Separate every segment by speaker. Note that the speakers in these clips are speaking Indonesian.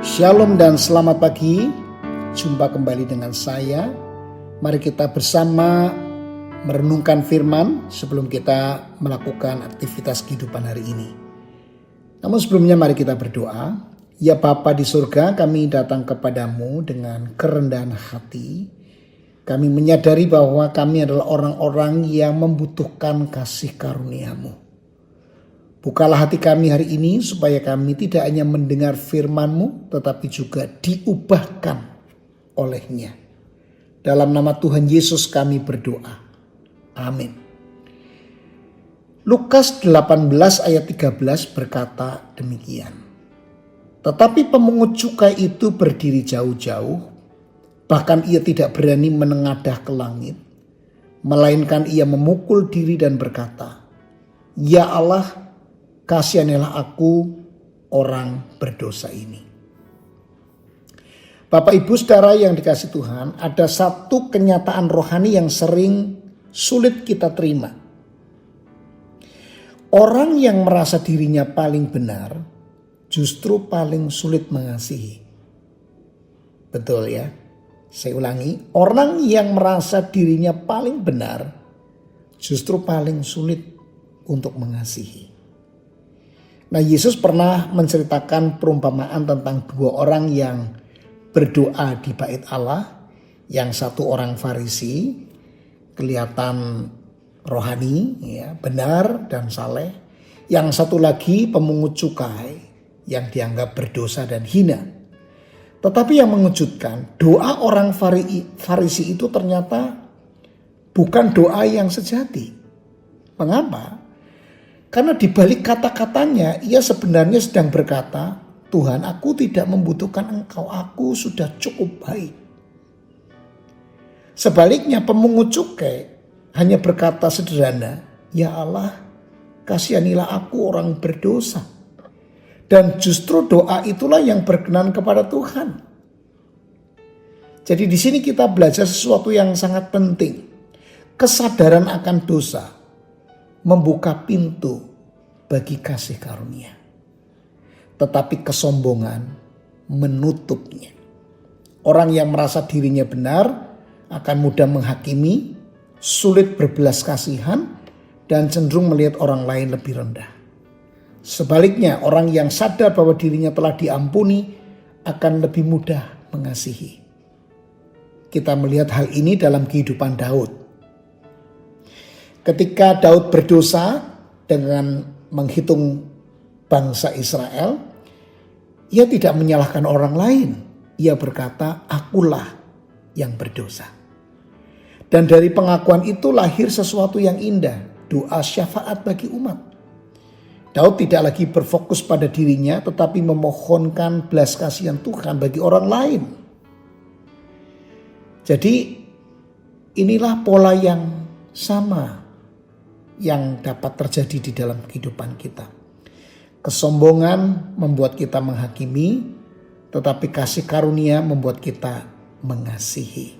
Speaker 1: Shalom dan selamat pagi. Jumpa kembali dengan saya. Mari kita bersama merenungkan firman sebelum kita melakukan aktivitas kehidupan hari ini. Namun sebelumnya mari kita berdoa. Ya Bapa di surga, kami datang kepadamu dengan kerendahan hati. Kami menyadari bahwa kami adalah orang-orang yang membutuhkan kasih karunia-Mu. Bukalah hati kami hari ini supaya kami tidak hanya mendengar firman-Mu tetapi juga diubahkan olehnya. Dalam nama Tuhan Yesus kami berdoa. Amin. Lukas 18 ayat 13 berkata demikian. Tetapi pemungut cukai itu berdiri jauh-jauh, bahkan ia tidak berani menengadah ke langit, melainkan ia memukul diri dan berkata, "Ya Allah, kasihanilah aku orang berdosa ini." Bapak Ibu Saudara yang dikasihi Tuhan, ada satu kenyataan rohani yang sering sulit kita terima. Orang yang merasa dirinya paling benar justru paling sulit mengasihi. Betul ya? Saya ulangi, orang yang merasa dirinya paling benar justru paling sulit untuk mengasihi. Nah, Yesus pernah menceritakan perumpamaan tentang dua orang yang berdoa di bait Allah. Yang satu orang Farisi, kelihatan rohani, ya, benar dan saleh. Yang satu lagi pemungut cukai yang dianggap berdosa dan hina. Tetapi yang mengejutkan, doa orang Farisi itu ternyata bukan doa yang sejati. Mengapa? Karena di balik kata-katanya ia sebenarnya sedang berkata, "Tuhan, aku tidak membutuhkan Engkau, aku sudah cukup baik." Sebaliknya pemungut cukai hanya berkata sederhana, "Ya Allah, kasihanilah aku orang berdosa." Dan justru doa itulah yang berkenan kepada Tuhan. Jadi di sini kita belajar sesuatu yang sangat penting. Kesadaran akan dosa membuka pintu bagi kasih karunia. Tetapi kesombongan menutupnya. Orang yang merasa dirinya benar akan mudah menghakimi, sulit berbelas kasihan, dan cenderung melihat orang lain lebih rendah. Sebaliknya, orang yang sadar bahwa dirinya telah diampuni akan lebih mudah mengasihi. Kita melihat hal ini dalam kehidupan Daud. Ketika Daud berdosa dengan menghitung bangsa Israel, ia tidak menyalahkan orang lain. Ia berkata, "Akulah yang berdosa." Dan dari pengakuan itu lahir sesuatu yang indah, doa syafaat bagi umat. Daud tidak lagi berfokus pada dirinya tetapi memohonkan belas kasihan Tuhan bagi orang lain. Jadi inilah pola yang sama yang dapat terjadi di dalam kehidupan kita. Kesombongan membuat kita menghakimi, tetapi kasih karunia membuat kita mengasihi.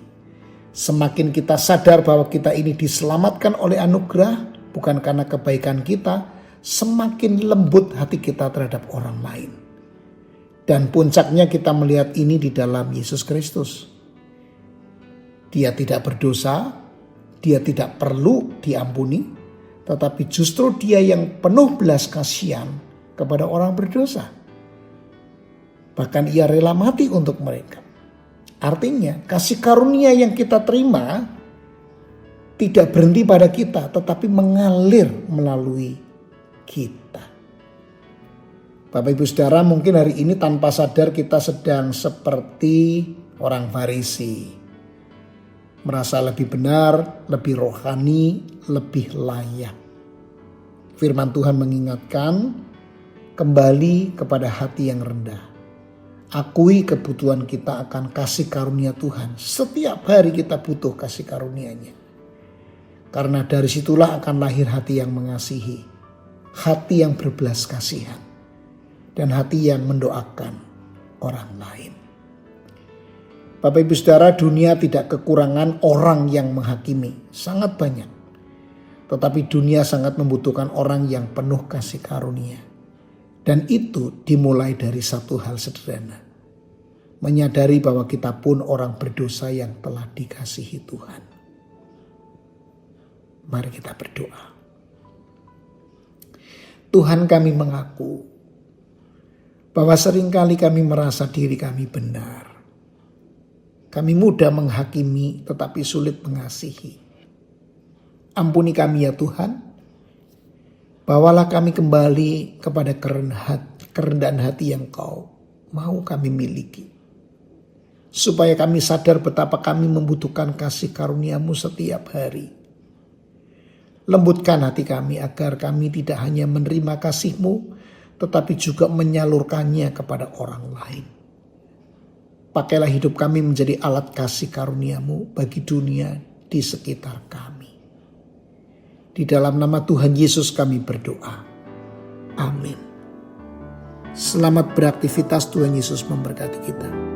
Speaker 1: Semakin kita sadar bahwa kita ini diselamatkan oleh anugerah, bukan karena kebaikan kita, semakin lembut hati kita terhadap orang lain. Dan puncaknya kita melihat ini di dalam Yesus Kristus. Dia tidak berdosa, dia tidak perlu diampuni, tetapi justru dia yang penuh belas kasihan kepada orang berdosa. Bahkan ia rela mati untuk mereka. Artinya kasih karunia yang kita terima tidak berhenti pada kita, tetapi mengalir melalui kita. Bapak Ibu Saudara, mungkin hari ini tanpa sadar kita sedang seperti orang Farisi. Merasa lebih benar, lebih rohani, lebih layak. Firman Tuhan mengingatkan, kembali kepada hati yang rendah. Akui kebutuhan kita akan kasih karunia Tuhan. Setiap hari kita butuh kasih karunia-Nya. Karena dari situlah akan lahir hati yang mengasihi. Hati yang berbelas kasihan. Dan hati yang mendoakan orang lain. Bapak Ibu Saudara, dunia tidak kekurangan orang yang menghakimi. Sangat banyak. Tetapi dunia sangat membutuhkan orang yang penuh kasih karunia. Dan itu dimulai dari satu hal sederhana. menyadari bahwa kita pun orang berdosa yang telah dikasihi Tuhan. Mari kita berdoa. Tuhan, kami mengaku bahwa seringkali kami merasa diri kami benar. Kami mudah menghakimi tetapi sulit mengasihi. Ampuni kami ya Tuhan. Bawalah kami kembali kepada kerendahan hati yang Kau mau kami miliki. Supaya kami sadar betapa kami membutuhkan kasih karunia-Mu setiap hari. Lembutkan hati kami agar kami tidak hanya menerima kasih-Mu, tetapi juga menyalurkannya kepada orang lain. Pakailah hidup kami menjadi alat kasih karunia-Mu bagi dunia di sekitar kami. Di dalam nama Tuhan Yesus kami berdoa. Amin. Selamat beraktivitas, Tuhan Yesus memberkati kita.